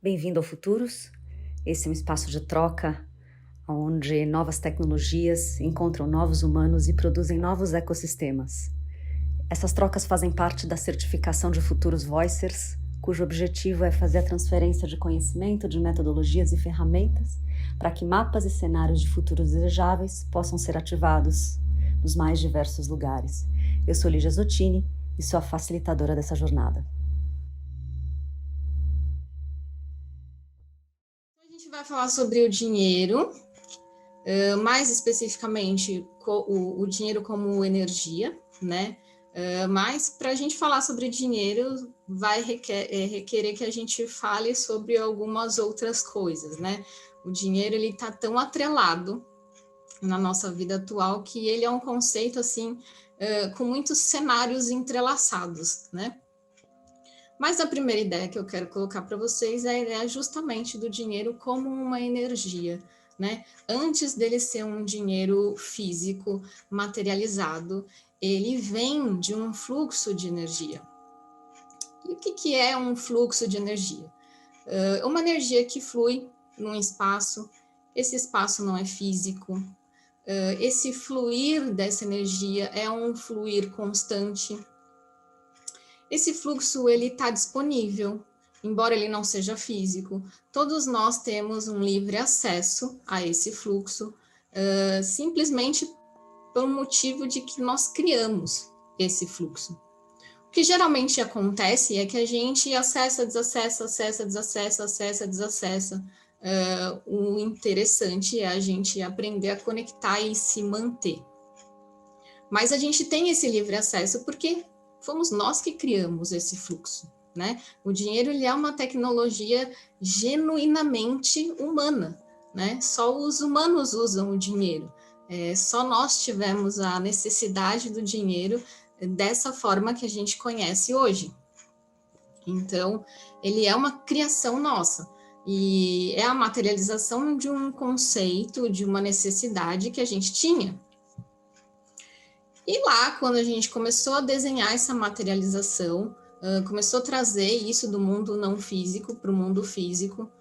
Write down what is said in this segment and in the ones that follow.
Bem-vindo ao Futuros. Esse é um espaço de troca onde novas tecnologias encontram novos humanos e produzem novos ecossistemas. Essas trocas fazem parte da certificação de Futuros Voicers, cujo objetivo é fazer a transferência de conhecimento, de metodologias e ferramentas para que mapas e cenários de futuros desejáveis possam ser ativados nos mais diversos lugares. Eu sou Lígia Zottini e sou a facilitadora dessa jornada. A gente vai falar sobre o dinheiro, mais especificamente o dinheiro como energia, né? Mas para a gente falar sobre dinheiro, vai requerer que a gente fale sobre algumas outras coisas, né? O dinheiro ele está tão atrelado na nossa vida atual que ele é um conceito assim com muitos cenários entrelaçados, né? Mas a primeira ideia que eu quero colocar para vocês é a ideia justamente do dinheiro como uma energia, né? Antes dele ser um dinheiro físico, materializado, ele vem de um fluxo de energia. E o que é um fluxo de energia? Uma energia que flui num espaço, esse espaço não é físico, esse fluir dessa energia é um fluir constante. Esse fluxo ele está disponível, embora ele não seja físico. Todos nós temos um livre acesso a esse fluxo, simplesmente por motivo de que nós criamos esse fluxo. O que geralmente acontece é que a gente acessa, desacessa, acessa, desacessa, acessa, desacessa. O interessante é a gente aprender a conectar e se manter. Mas a gente tem esse livre acesso porque fomos nós que criamos esse fluxo, né? O dinheiro ele é uma tecnologia genuinamente humana, né? Só os humanos usam o dinheiro. Só nós tivemos a necessidade do dinheiro dessa forma que a gente conhece hoje. Então, ele é uma criação nossa. E é a materialização de um conceito, de uma necessidade que a gente tinha. E lá, quando a gente começou a desenhar essa materialização, começou a trazer isso do mundo não físico para o mundo físico,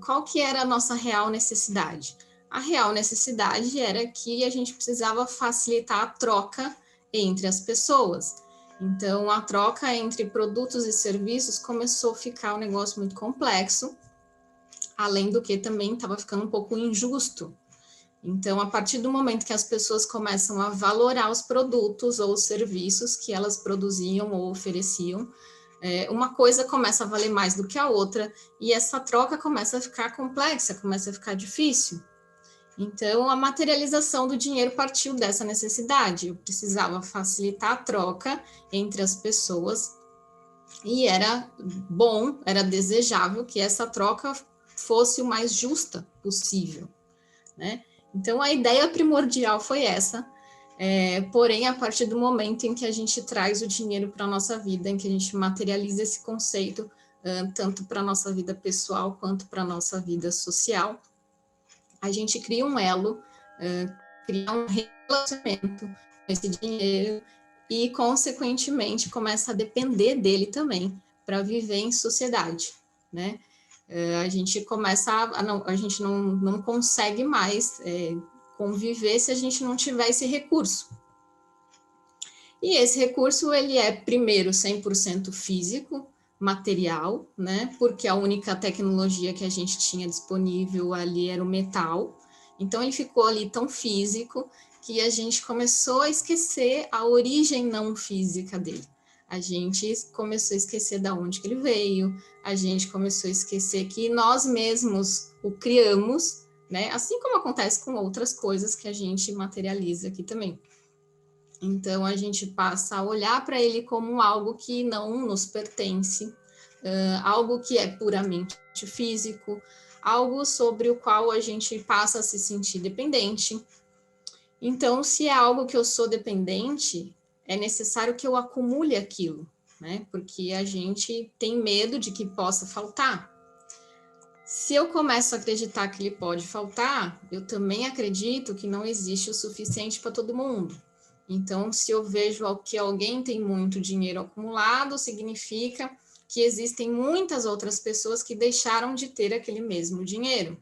qual que era a nossa real necessidade? A real necessidade era que a gente precisava facilitar a troca entre as pessoas. Então, a troca entre produtos e serviços começou a ficar um negócio muito complexo, além do que também estava ficando um pouco injusto. Então, a partir do momento que as pessoas começam a valorar os produtos ou os serviços que elas produziam ou ofereciam, uma coisa começa a valer mais do que a outra e essa troca começa a ficar complexa, começa a ficar difícil. Então, a materialização do dinheiro partiu dessa necessidade. Eu precisava facilitar a troca entre as pessoas e era bom, era desejável que essa troca fosse o mais justa possível, né? Então, a ideia primordial foi essa, porém, a partir do momento em que a gente traz o dinheiro para a nossa vida, em que a gente materializa esse conceito, tanto para a nossa vida pessoal quanto para a nossa vida social, a gente cria um elo, cria um relacionamento com esse dinheiro e, consequentemente, começa a depender dele também para viver em sociedade, né? A gente começa a gente não consegue mais conviver se a gente não tiver esse recurso. E esse recurso, ele é, primeiro, 100% físico, material, né? Porque a única tecnologia que a gente tinha disponível ali era o metal. Então, ele ficou ali tão físico que a gente começou a esquecer a origem não física dele. A gente começou a esquecer de onde que ele veio, a gente começou a esquecer que nós mesmos o criamos, né? Assim como acontece com outras coisas que a gente materializa aqui também. Então, a gente passa a olhar para ele como algo que não nos pertence, algo que é puramente físico, algo sobre o qual a gente passa a se sentir dependente. Então, se é algo que eu sou dependente, é necessário que eu acumule aquilo, né? Porque a gente tem medo de que possa faltar. Se eu começo a acreditar que ele pode faltar, eu também acredito que não existe o suficiente para todo mundo. Então, se eu vejo que alguém tem muito dinheiro acumulado, significa que existem muitas outras pessoas que deixaram de ter aquele mesmo dinheiro.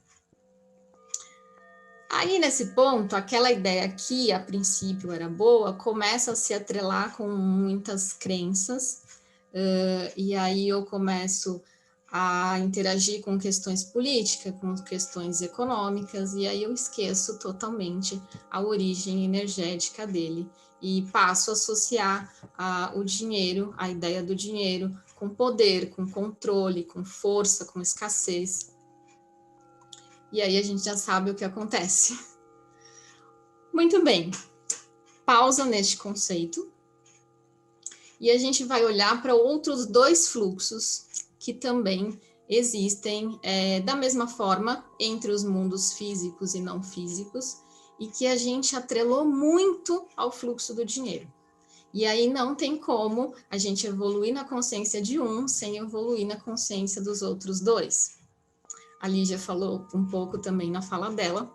Aí, nesse ponto, aquela ideia que, a princípio, era boa, começa a se atrelar com muitas crenças, e aí eu começo a interagir com questões políticas, com questões econômicas, e aí eu esqueço totalmente a origem energética dele, e passo a associar o dinheiro, a ideia do dinheiro, com poder, com controle, com força, com escassez. E aí a gente já sabe o que acontece. Muito bem, pausa neste conceito. E a gente vai olhar para outros dois fluxos que também existem da mesma forma entre os mundos físicos e não físicos, e que a gente atrelou muito ao fluxo do dinheiro. E aí não tem como a gente evoluir na consciência de um sem evoluir na consciência dos outros dois. A Lígia falou um pouco também na fala dela.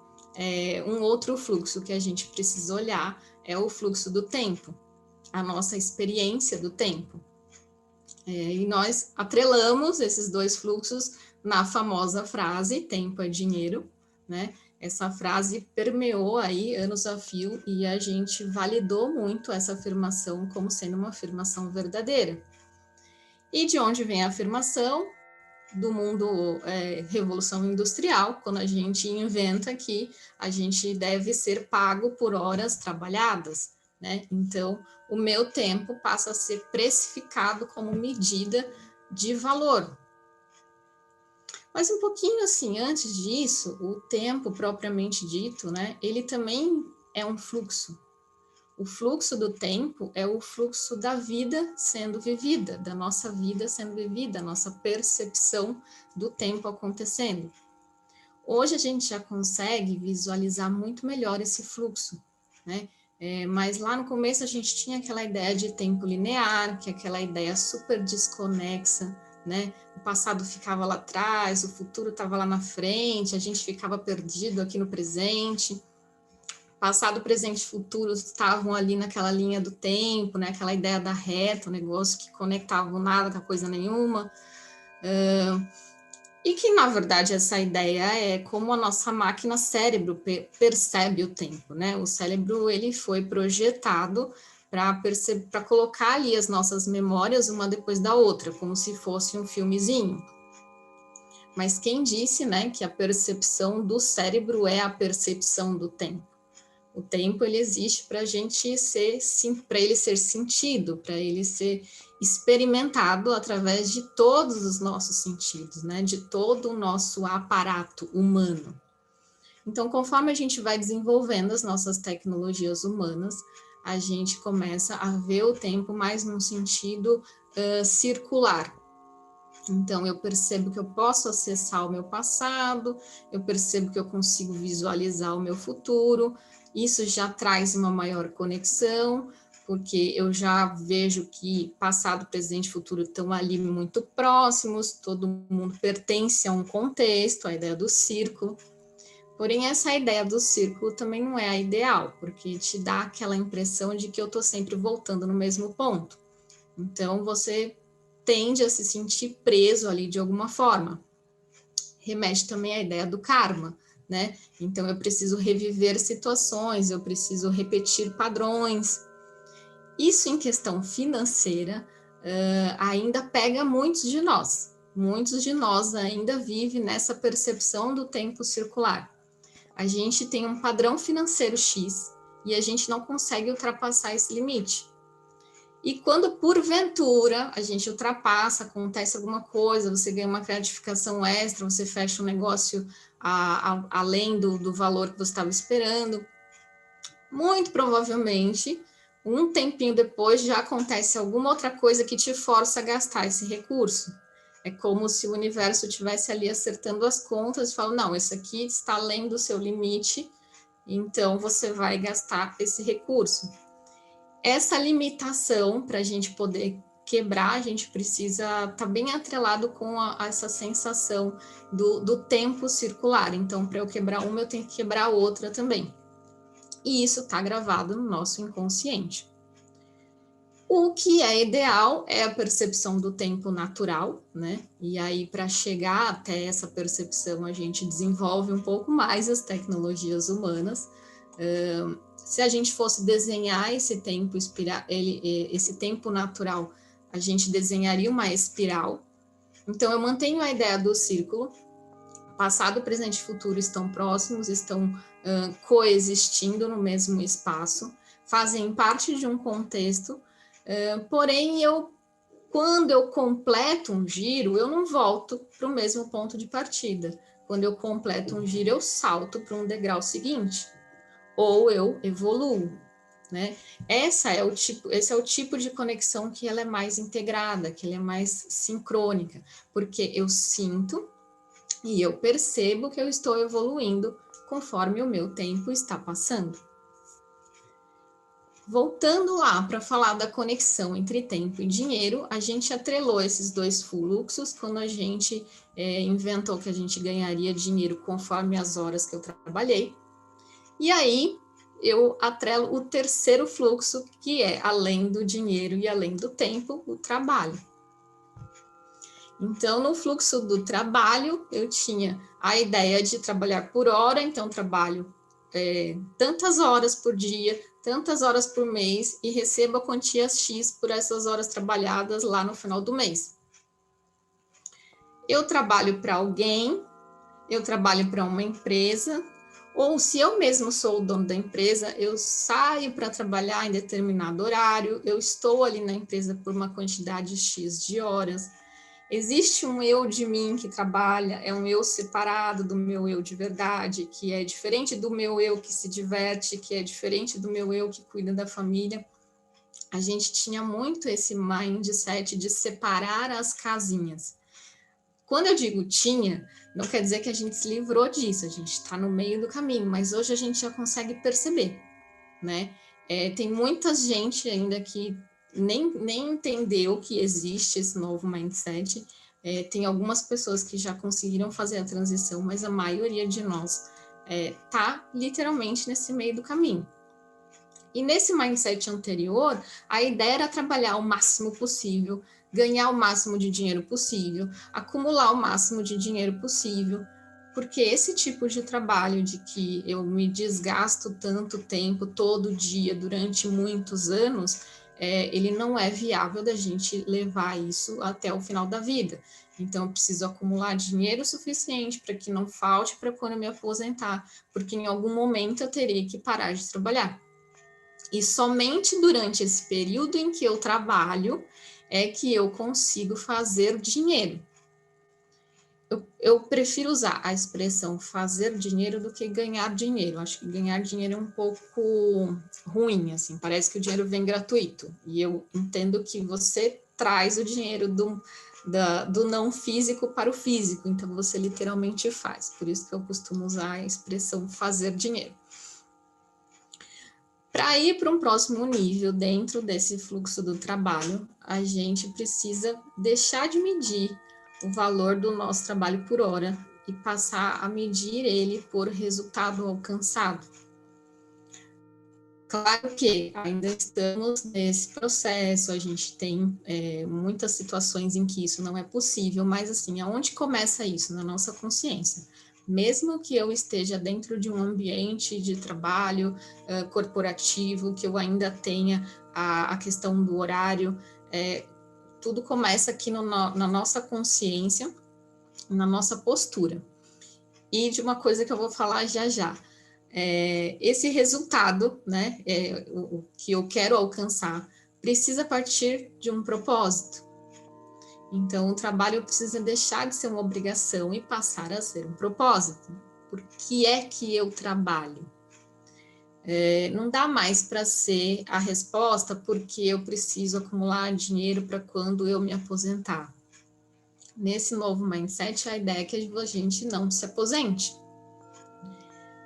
Um outro fluxo que a gente precisa olhar é o fluxo do tempo, a nossa experiência do tempo. E nós atrelamos esses dois fluxos na famosa frase, tempo é dinheiro, né? Essa frase permeou aí anos a fio e a gente validou muito essa afirmação como sendo uma afirmação verdadeira. E de onde vem a afirmação? Do mundo Revolução Industrial, quando a gente inventa que a gente deve ser pago por horas trabalhadas, né? Então, o meu tempo passa a ser precificado como medida de valor. Mas um pouquinho assim, antes disso, o tempo propriamente dito, né? Ele também é um fluxo. O fluxo do tempo é o fluxo da vida sendo vivida, da nossa vida sendo vivida, a nossa percepção do tempo acontecendo. Hoje a gente já consegue visualizar muito melhor esse fluxo, né? Mas lá no começo a gente tinha aquela ideia de tempo linear, que é aquela ideia super desconexa, né? O passado ficava lá atrás, o futuro estava lá na frente, a gente ficava perdido aqui no presente. Passado, presente e futuro estavam ali naquela linha do tempo, né? Aquela ideia da reta, um negócio que conectava nada com coisa nenhuma. E que, na verdade, essa ideia é como a nossa máquina cérebro percebe o tempo, né? O cérebro, ele foi projetado para colocar ali as nossas memórias uma depois da outra, como se fosse um filmezinho. Mas quem disse, né, que a percepção do cérebro é a percepção do tempo? O tempo, ele existe para a gente para ele ser sentido, para ele ser experimentado através de todos os nossos sentidos, né? De todo o nosso aparato humano. Então, conforme a gente vai desenvolvendo as nossas tecnologias humanas, a gente começa a ver o tempo mais num sentido circular. Então, eu percebo que eu posso acessar o meu passado, eu percebo que eu consigo visualizar o meu futuro. Isso já traz uma maior conexão, porque eu já vejo que passado, presente e futuro estão ali muito próximos, todo mundo pertence a um contexto, a ideia do círculo. Porém, essa ideia do círculo também não é a ideal, porque te dá aquela impressão de que eu estou sempre voltando no mesmo ponto. Então, você tende a se sentir preso ali de alguma forma. Remete também à ideia do karma, né? Então, eu preciso reviver situações, eu preciso repetir padrões. Isso em questão financeira ainda pega muitos de nós. Muitos de nós ainda vivem nessa percepção do tempo circular. A gente tem um padrão financeiro X e a gente não consegue ultrapassar esse limite. E quando, porventura, a gente ultrapassa, acontece alguma coisa, você ganha uma gratificação extra, você fecha um negócio além do valor que você estava esperando, muito provavelmente, um tempinho depois, já acontece alguma outra coisa que te força a gastar esse recurso. É como se o universo estivesse ali acertando as contas e fala, não, esse aqui está além do seu limite, então você vai gastar esse recurso. Essa limitação, para a gente poder quebrar, a gente precisa estar bem atrelado com essa sensação do tempo circular. Então, para eu quebrar uma, eu tenho que quebrar outra também. E isso está gravado no nosso inconsciente. O que é ideal é a percepção do tempo natural, né? E aí, para chegar até essa percepção, a gente desenvolve um pouco mais as tecnologias humanas. Se a gente fosse desenhar esse tempo, esse tempo natural, a gente desenharia uma espiral. Então, eu mantenho a ideia do círculo. Passado, presente e futuro estão próximos, estão coexistindo no mesmo espaço, fazem parte de um contexto. Porém, quando eu completo um giro, eu não volto para o mesmo ponto de partida. Quando eu completo um giro, eu salto para um degrau seguinte, ou eu evoluo, né? Esse é o tipo de conexão que ela é mais integrada, que ela é mais sincrônica, porque eu sinto e eu percebo que eu estou evoluindo conforme o meu tempo está passando. Voltando lá para falar da conexão entre tempo e dinheiro, a gente atrelou esses dois fluxos quando a gente inventou que a gente ganharia dinheiro conforme as horas que eu trabalhei. E aí eu atrelo o terceiro fluxo, que é além do dinheiro e além do tempo, o trabalho. Então, no fluxo do trabalho, eu tinha a ideia de trabalhar por hora, então trabalho tantas horas por dia, tantas horas por mês e recebo a quantia X por essas horas trabalhadas lá no final do mês. Eu trabalho para alguém, eu trabalho para uma empresa, ou se eu mesmo sou o dono da empresa, eu saio para trabalhar em determinado horário, eu estou ali na empresa por uma quantidade X de horas. Existe um eu de mim que trabalha, é um eu separado do meu eu de verdade, que é diferente do meu eu que se diverte, que é diferente do meu eu que cuida da família. A gente tinha muito esse mindset de separar as casinhas. Quando eu digo tinha, não quer dizer que a gente se livrou disso, a gente está no meio do caminho, mas hoje a gente já consegue perceber, né? Tem muita gente ainda que nem entendeu que existe esse novo mindset. Tem algumas pessoas que já conseguiram fazer a transição, mas a maioria de nós está literalmente nesse meio do caminho. E nesse mindset anterior, a ideia era trabalhar o máximo possível, ganhar o máximo de dinheiro possível, acumular o máximo de dinheiro possível, porque esse tipo de trabalho de que eu me desgasto tanto tempo, todo dia, durante muitos anos, ele não é viável da gente levar isso até o final da vida. Então, eu preciso acumular dinheiro suficiente para que não falte para quando eu me aposentar, porque em algum momento eu terei que parar de trabalhar. E somente durante esse período em que eu trabalho é que eu consigo fazer dinheiro. Eu prefiro usar a expressão fazer dinheiro do que ganhar dinheiro. Acho que ganhar dinheiro é um pouco ruim, assim, parece que o dinheiro vem gratuito. E eu entendo que você traz o dinheiro do não físico para o físico, então você literalmente faz. Por isso que eu costumo usar a expressão fazer dinheiro. Para ir para um próximo nível dentro desse fluxo do trabalho, a gente precisa deixar de medir o valor do nosso trabalho por hora e passar a medir ele por resultado alcançado. Claro que ainda estamos nesse processo, a gente tem muitas situações em que isso não é possível, mas assim, aonde começa isso? Na nossa consciência. Mesmo que eu esteja dentro de um ambiente de trabalho corporativo, que eu ainda tenha a questão do horário, tudo começa aqui na nossa consciência, na nossa postura. E de uma coisa que eu vou falar já já. Esse resultado, né, o que eu quero alcançar, precisa partir de um propósito. Então, o trabalho precisa deixar de ser uma obrigação e passar a ser um propósito. Por que é que eu trabalho? Não dá mais para ser a resposta porque eu preciso acumular dinheiro para quando eu me aposentar. Nesse novo mindset, a ideia é que a gente não se aposente.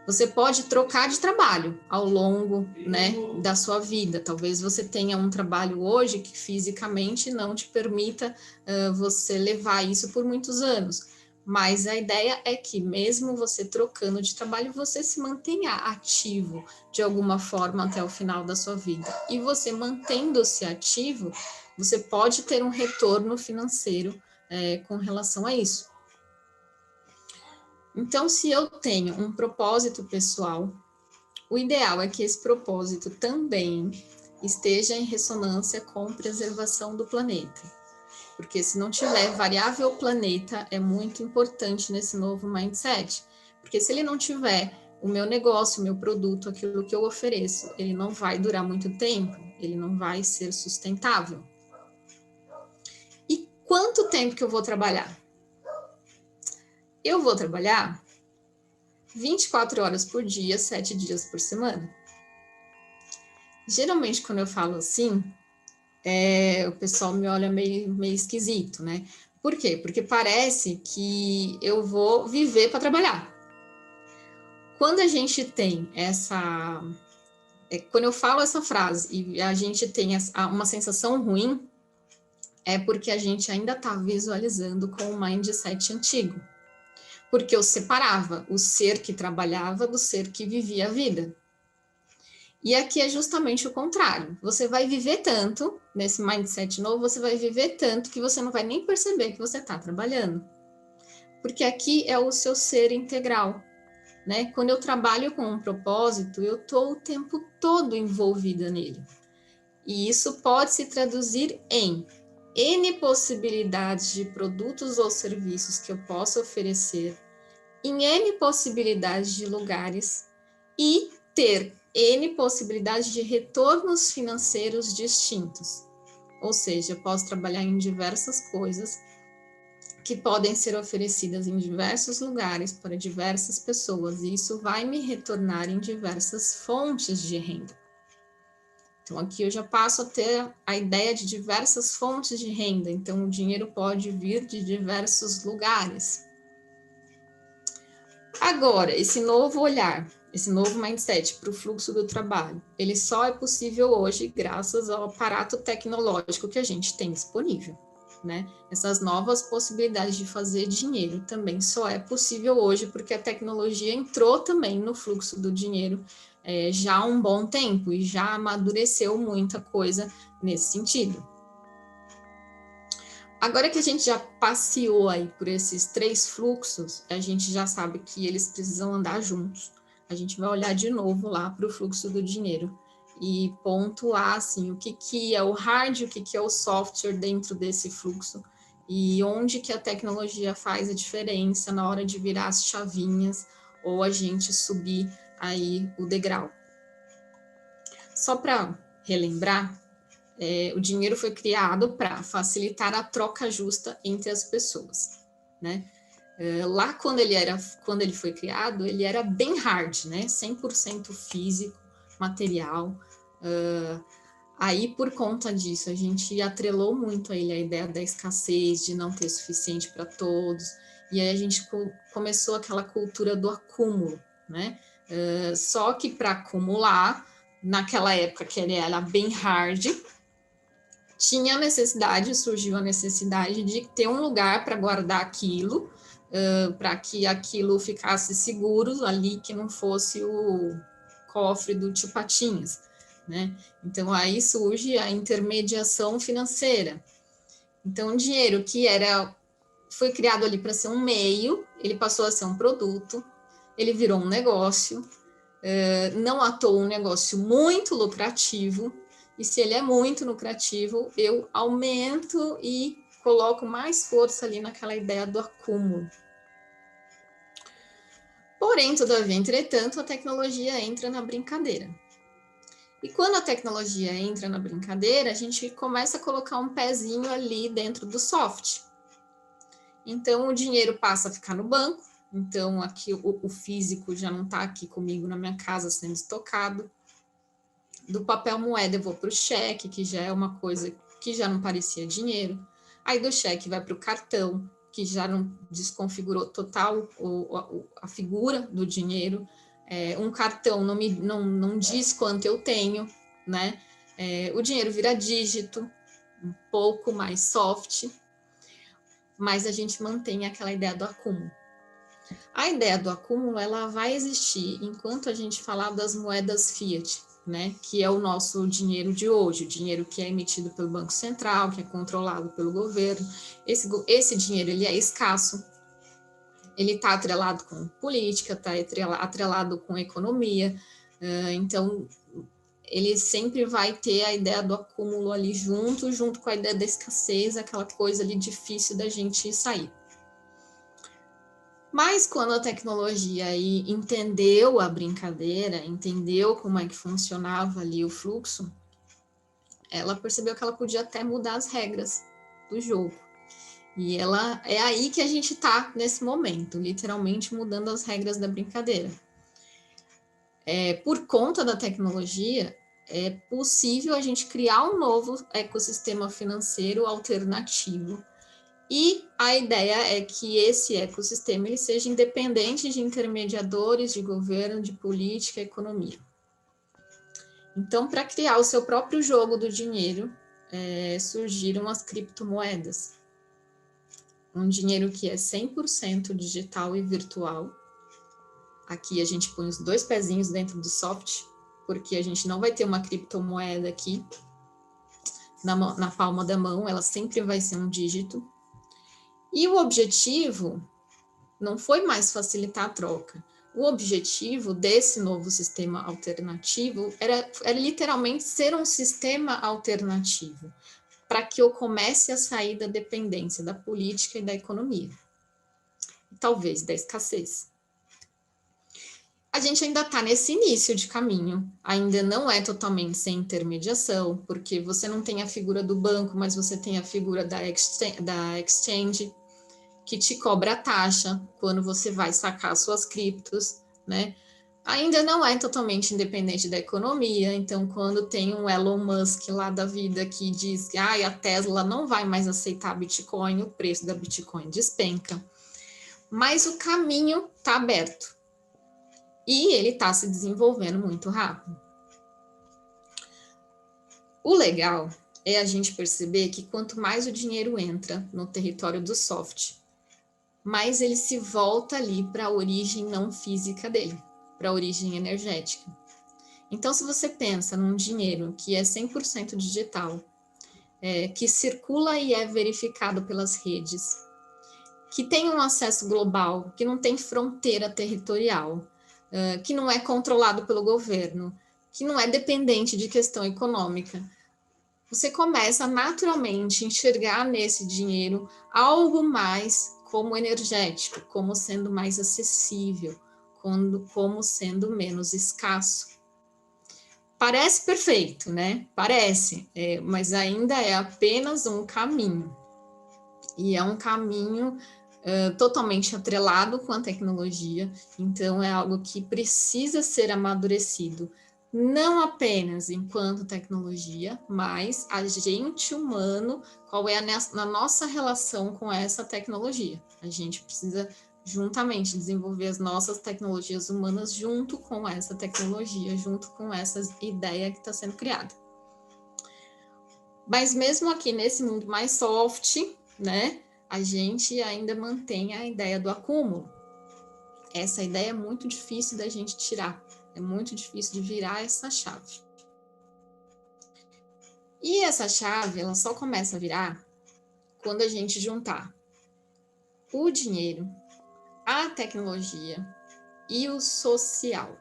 Você pode trocar de trabalho ao longo, né, da sua vida. Talvez você tenha um trabalho hoje que fisicamente não te permita você levar isso por muitos anos. Mas a ideia é que, mesmo você trocando de trabalho, você se mantenha ativo de alguma forma até o final da sua vida. E você mantendo-se ativo, você pode ter um retorno financeiro com relação a isso. Então, se eu tenho um propósito pessoal, o ideal é que esse propósito também esteja em ressonância com preservação do planeta. Porque se não tiver variável planeta, é muito importante nesse novo mindset. Porque se ele não tiver o meu negócio, o meu produto, aquilo que eu ofereço, ele não vai durar muito tempo, ele não vai ser sustentável. E quanto tempo que eu vou trabalhar? Eu vou trabalhar 24 horas por dia, 7 dias por semana. Geralmente, quando eu falo assim, o pessoal me olha meio esquisito, né? Por quê? Porque parece que eu vou viver para trabalhar. Quando a gente tem quando eu falo essa frase e a gente tem uma sensação ruim, é porque a gente ainda está visualizando com o mindset antigo. Porque eu separava o ser que trabalhava do ser que vivia a vida. E aqui é justamente o contrário. Você vai viver tanto, nesse mindset novo, você vai viver tanto que você não vai nem perceber que você está trabalhando. Porque aqui é o seu ser integral, né? Quando eu trabalho com um propósito, eu estou o tempo todo envolvida nele. E isso pode se traduzir em N possibilidades de produtos ou serviços que eu possa oferecer, em N possibilidades de lugares e ter N possibilidades de retornos financeiros distintos. Ou seja, eu posso trabalhar em diversas coisas que podem ser oferecidas em diversos lugares para diversas pessoas, e isso vai me retornar em diversas fontes de renda. Então, aqui eu já passo a ter a ideia de diversas fontes de renda, então o dinheiro pode vir de diversos lugares. Agora, esse novo olhar, esse novo mindset para o fluxo do trabalho, ele só é possível hoje graças ao aparato tecnológico que a gente tem disponível, né? Essas novas possibilidades de fazer dinheiro também só é possível hoje porque a tecnologia entrou também no fluxo do dinheiro já há um bom tempo e já amadureceu muita coisa nesse sentido. Agora que a gente já passeou aí por esses 3 fluxos, a gente já sabe que eles precisam andar juntos. A gente vai olhar de novo lá para o fluxo do dinheiro e pontuar assim, o que é o hard, o que é o software dentro desse fluxo e onde que a tecnologia faz a diferença na hora de virar as chavinhas ou a gente subir aí o degrau. Só para relembrar, o dinheiro foi criado para facilitar a troca justa entre as pessoas, né? Lá quando ele foi criado, ele era bem hard, né? 100% físico, material. Aí, por conta disso, a gente atrelou muito a ele a ideia da escassez, de não ter suficiente para todos, e aí a gente começou aquela cultura do acúmulo, né? Só que para acumular, naquela época que ele era bem hard, surgiu a necessidade de ter um lugar para guardar aquilo, para que aquilo ficasse seguro ali, que não fosse o cofre do tio Patinhas, né? Então, aí surge a intermediação financeira. Então, o dinheiro que foi criado ali para ser um meio, ele passou a ser um produto, ele virou um negócio, não à toa um negócio muito lucrativo, e se ele é muito lucrativo, eu aumento e coloco mais força ali naquela ideia do acúmulo. Porém, todavia, entretanto, a tecnologia entra na brincadeira. E quando a tecnologia entra na brincadeira, a gente começa a colocar um pezinho ali dentro do soft. Então, o dinheiro passa a ficar no banco, então aqui o físico já não está aqui comigo na minha casa sendo estocado. Do papel moeda eu vou para o cheque, que já é uma coisa que já não parecia dinheiro. Aí do cheque vai para o cartão, que já não desconfigurou total a figura do dinheiro. Um cartão não diz quanto eu tenho, né? O dinheiro vira dígito, um pouco mais soft. mas a gente mantém aquela ideia do acúmulo. A ideia do acúmulo, ela vai existir enquanto a gente falar das moedas fiat, né, que é o nosso dinheiro de hoje, o dinheiro que é emitido pelo Banco Central, que é controlado pelo governo. Esse dinheiro, ele é escasso, ele está atrelado com política, está atrelado com economia, então ele sempre vai ter a ideia do acúmulo ali junto com a ideia da escassez, aquela coisa ali difícil da gente sair. Mas quando a tecnologia aí entendeu a brincadeira, entendeu como é que funcionava ali o fluxo, ela percebeu que ela podia até mudar as regras do jogo. E ela é aí que a gente está nesse momento, literalmente mudando as regras da brincadeira. Por conta da tecnologia, é possível a gente criar um novo ecossistema financeiro alternativo. E a ideia é que esse ecossistema ele seja independente de intermediadores, de governo, de política, economia. Então, para criar o seu próprio jogo do dinheiro, surgiram as criptomoedas. Um dinheiro que é 100% digital e virtual. Aqui a gente põe os 2 pezinhos dentro do soft, porque a gente não vai ter uma criptomoeda aqui na palma da mão, ela sempre vai ser um dígito. E o objetivo não foi mais facilitar a troca. O objetivo desse novo sistema alternativo era literalmente ser um sistema alternativo, para que eu comece a sair da dependência da política e da economia, e talvez da escassez. A gente ainda está nesse início de caminho, ainda não é totalmente sem intermediação, porque você não tem a figura do banco, mas você tem a figura da exchange, que te cobra a taxa quando você vai sacar suas criptos, né? Ainda não é totalmente independente da economia, então quando tem um Elon Musk lá da vida que diz que a Tesla não vai mais aceitar Bitcoin, o preço da Bitcoin despenca. Mas o caminho está aberto e ele está se desenvolvendo muito rápido. O legal é a gente perceber que quanto mais o dinheiro entra no território do soft, mais ele se volta ali para a origem não física dele, para a origem energética. Então, se você pensa num dinheiro que é 100% digital, que circula e é verificado pelas redes, que tem um acesso global, que não tem fronteira territorial, que não é controlado pelo governo, que não é dependente de questão econômica, você começa naturalmente a enxergar nesse dinheiro algo mais como energético, como sendo mais acessível, como sendo menos escasso. Parece perfeito, né? Parece, mas ainda é apenas um caminho. E é um caminho totalmente atrelado com a tecnologia, então é algo que precisa ser amadurecido, não apenas enquanto tecnologia, mas a gente humano, qual é a nossa relação com essa tecnologia. A gente precisa juntamente desenvolver as nossas tecnologias humanas junto com essa tecnologia, junto com essa ideia que está sendo criada. Mas mesmo aqui nesse mundo mais soft, né, a gente ainda mantém a ideia do acúmulo. Essa ideia é muito difícil da gente tirar, é muito difícil de virar essa chave. E essa chave, ela só começa a virar quando a gente juntar o dinheiro, a tecnologia e o social.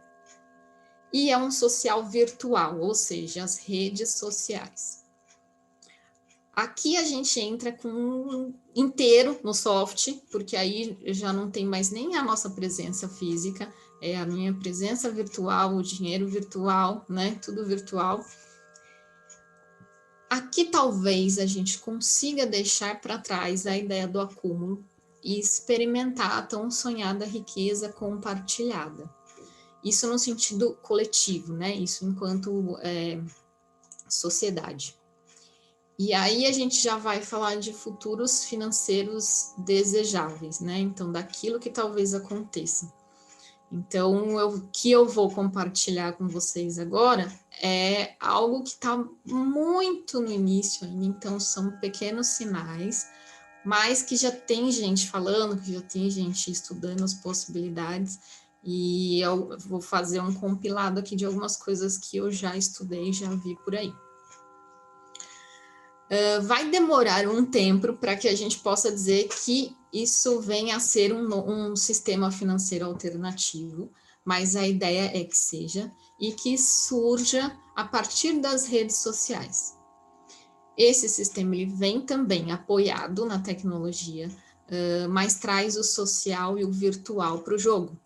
E é um social virtual, ou seja, as redes sociais. Aqui a gente entra com um inteiro no soft, porque aí já não tem mais nem a nossa presença física, é a minha presença virtual, o dinheiro virtual, né? Tudo virtual. Aqui talvez a gente consiga deixar para trás a ideia do acúmulo e experimentar a tão sonhada riqueza compartilhada. Isso no sentido coletivo, né? Isso enquanto sociedade. E aí a gente já vai falar de futuros financeiros desejáveis, né? Então, daquilo que talvez aconteça. Então, o que eu vou compartilhar com vocês agora é algo que está muito no início ainda, então são pequenos sinais, mas que já tem gente falando, que já tem gente estudando as possibilidades, e eu vou fazer um compilado aqui de algumas coisas que eu já estudei, já vi por aí. Vai demorar um tempo para que a gente possa dizer que isso venha a ser um sistema financeiro alternativo, mas a ideia é que seja, e que surja a partir das redes sociais. Esse sistema ele vem também apoiado na tecnologia, mas traz o social e o virtual para o jogo.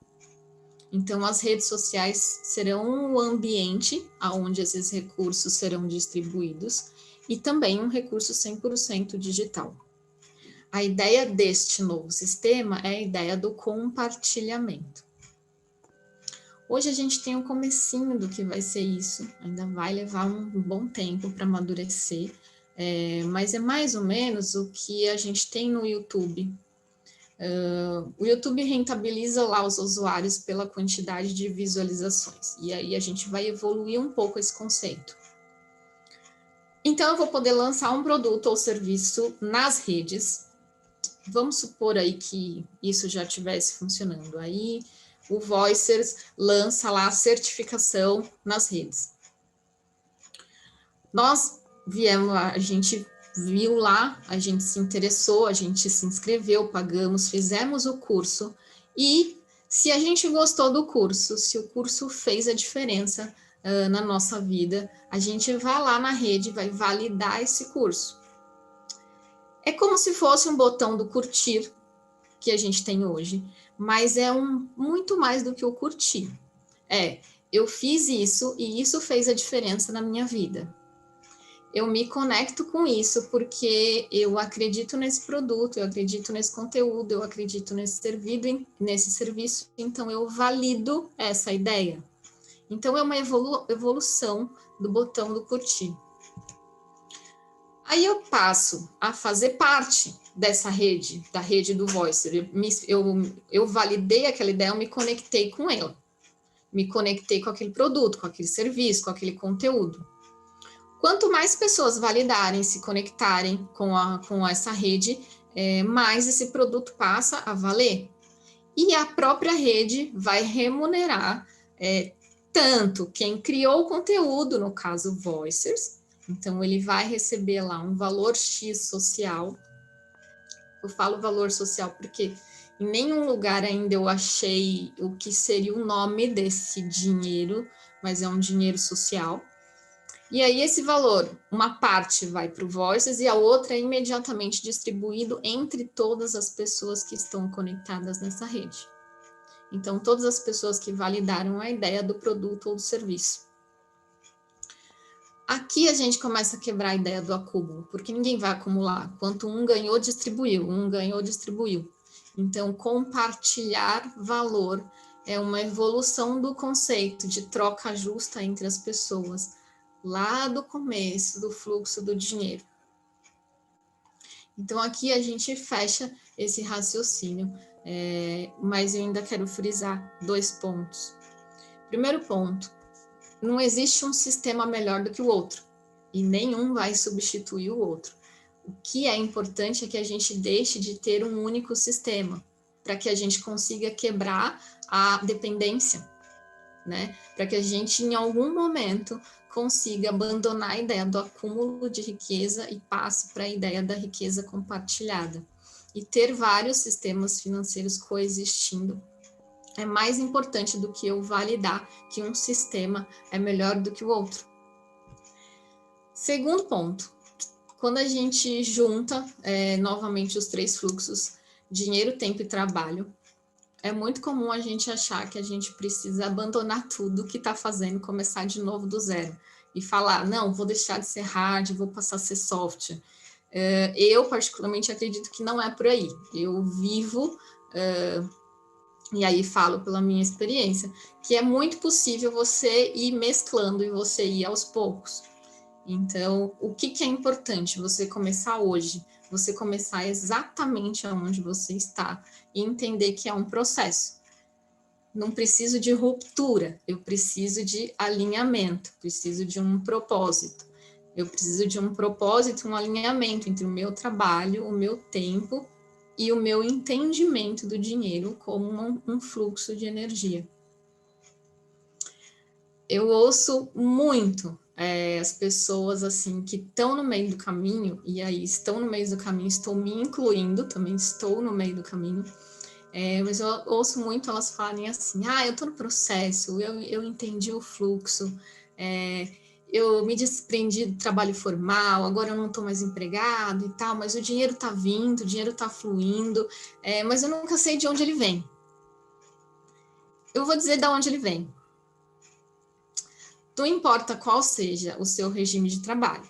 Então, as redes sociais serão o ambiente onde esses recursos serão distribuídos e também um recurso 100% digital. A ideia deste novo sistema é a ideia do compartilhamento. Hoje a gente tem um comecinho do que vai ser isso, ainda vai levar um bom tempo para amadurecer, mas é mais ou menos o que a gente tem no YouTube. O YouTube rentabiliza lá os usuários pela quantidade de visualizações, e aí a gente vai evoluir um pouco esse conceito. Então, eu vou poder lançar um produto ou serviço nas redes. Vamos supor aí que isso já estivesse funcionando. Aí, o Voicers lança lá a certificação nas redes. A gente viu lá, a gente se interessou, a gente se inscreveu, pagamos, fizemos o curso. E se a gente gostou do curso, se o curso fez a diferença na nossa vida, a gente vai lá na rede, vai validar esse curso. É como se fosse um botão do curtir que a gente tem hoje, mas é muito mais do que o curtir. Eu fiz isso e isso fez a diferença na minha vida. Eu me conecto com isso porque eu acredito nesse produto, eu acredito nesse conteúdo, eu acredito nesse serviço, então eu valido essa ideia. Então, é uma evolução do botão do curtir. Aí eu passo a fazer parte dessa rede, da rede do Voicer. Eu validei aquela ideia, eu me conectei com ela. Me conectei com aquele produto, com aquele serviço, com aquele conteúdo. Quanto mais pessoas validarem, se conectarem com essa rede, mais esse produto passa a valer. E a própria rede vai remunerar tanto quem criou o conteúdo, no caso Voicers, então ele vai receber lá um valor X social. Eu falo valor social porque em nenhum lugar ainda eu achei o que seria o nome desse dinheiro, mas é um dinheiro social. E aí esse valor, uma parte vai para o Voices e a outra é imediatamente distribuído entre todas as pessoas que estão conectadas nessa rede. Então, todas as pessoas que validaram a ideia do produto ou do serviço. Aqui a gente começa a quebrar a ideia do acúmulo, porque ninguém vai acumular. Quanto um ganhou, distribuiu, um ganhou, distribuiu. Então, compartilhar valor é uma evolução do conceito de troca justa entre as pessoas, lá do começo do fluxo do dinheiro. Então, aqui a gente fecha esse raciocínio, mas eu ainda quero frisar 2 pontos. Primeiro ponto, não existe um sistema melhor do que o outro, e nenhum vai substituir o outro. O que é importante é que a gente deixe de ter um único sistema, para que a gente consiga quebrar a dependência, né? Para que a gente, em algum momento, consiga abandonar a ideia do acúmulo de riqueza e passe para a ideia da riqueza compartilhada. E ter vários sistemas financeiros coexistindo é mais importante do que eu validar que um sistema é melhor do que o outro. Segundo ponto, quando a gente junta novamente os 3 fluxos, dinheiro, tempo e trabalho, é muito comum a gente achar que a gente precisa abandonar tudo que está fazendo, começar de novo do zero e falar, não, vou deixar de ser hard, vou passar a ser soft. Eu, particularmente, acredito que não é por aí. Eu vivo, e aí falo pela minha experiência, que é muito possível você ir mesclando e você ir aos poucos. Então, o que é importante? Você começar hoje, você começar exatamente onde você está e entender que é um processo. Não preciso de ruptura, eu preciso de alinhamento, preciso de um propósito. Eu preciso de um propósito, um alinhamento entre o meu trabalho, o meu tempo e o meu entendimento do dinheiro como um fluxo de energia. Eu ouço muito as pessoas assim que estão no meio do caminho, e aí estão no meio do caminho, estou me incluindo, também estou no meio do caminho, mas eu ouço muito elas falarem assim, eu estou no processo, eu entendi o fluxo, eu me desprendi do trabalho formal, agora eu não estou mais empregado e tal, mas o dinheiro está vindo, o dinheiro está fluindo, mas eu nunca sei de onde ele vem. Eu vou dizer de onde ele vem. Não importa qual seja o seu regime de trabalho,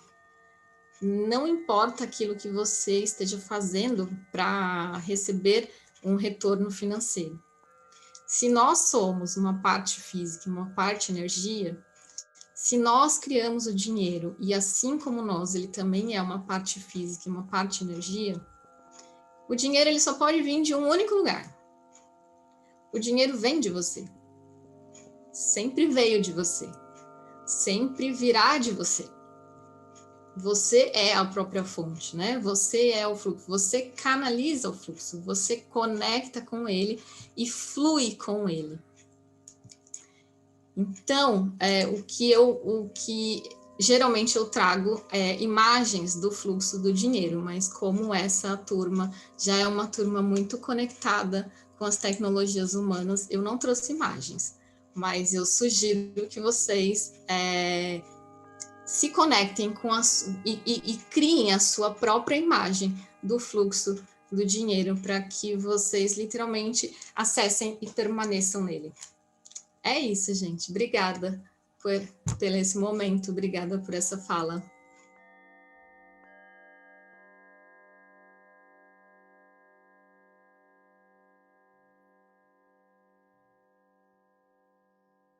não importa aquilo que você esteja fazendo para receber um retorno financeiro. Se nós somos uma parte física e uma parte energia, se nós criamos o dinheiro, e assim como nós, ele também é uma parte física e uma parte energia, o dinheiro ele só pode vir de um único lugar. O dinheiro vem de você. Sempre veio de você. Sempre virá de você. Você é a própria fonte, né? Você é o fluxo, você canaliza o fluxo, você conecta com ele e flui com ele. Então, o que geralmente eu trago imagens do fluxo do dinheiro, mas como essa turma já é uma turma muito conectada com as tecnologias humanas, eu não trouxe imagens, mas eu sugiro que vocês se conectem com e criem a sua própria imagem do fluxo do dinheiro para que vocês literalmente acessem e permaneçam nele. É isso, gente. Obrigada por esse momento, obrigada por essa fala.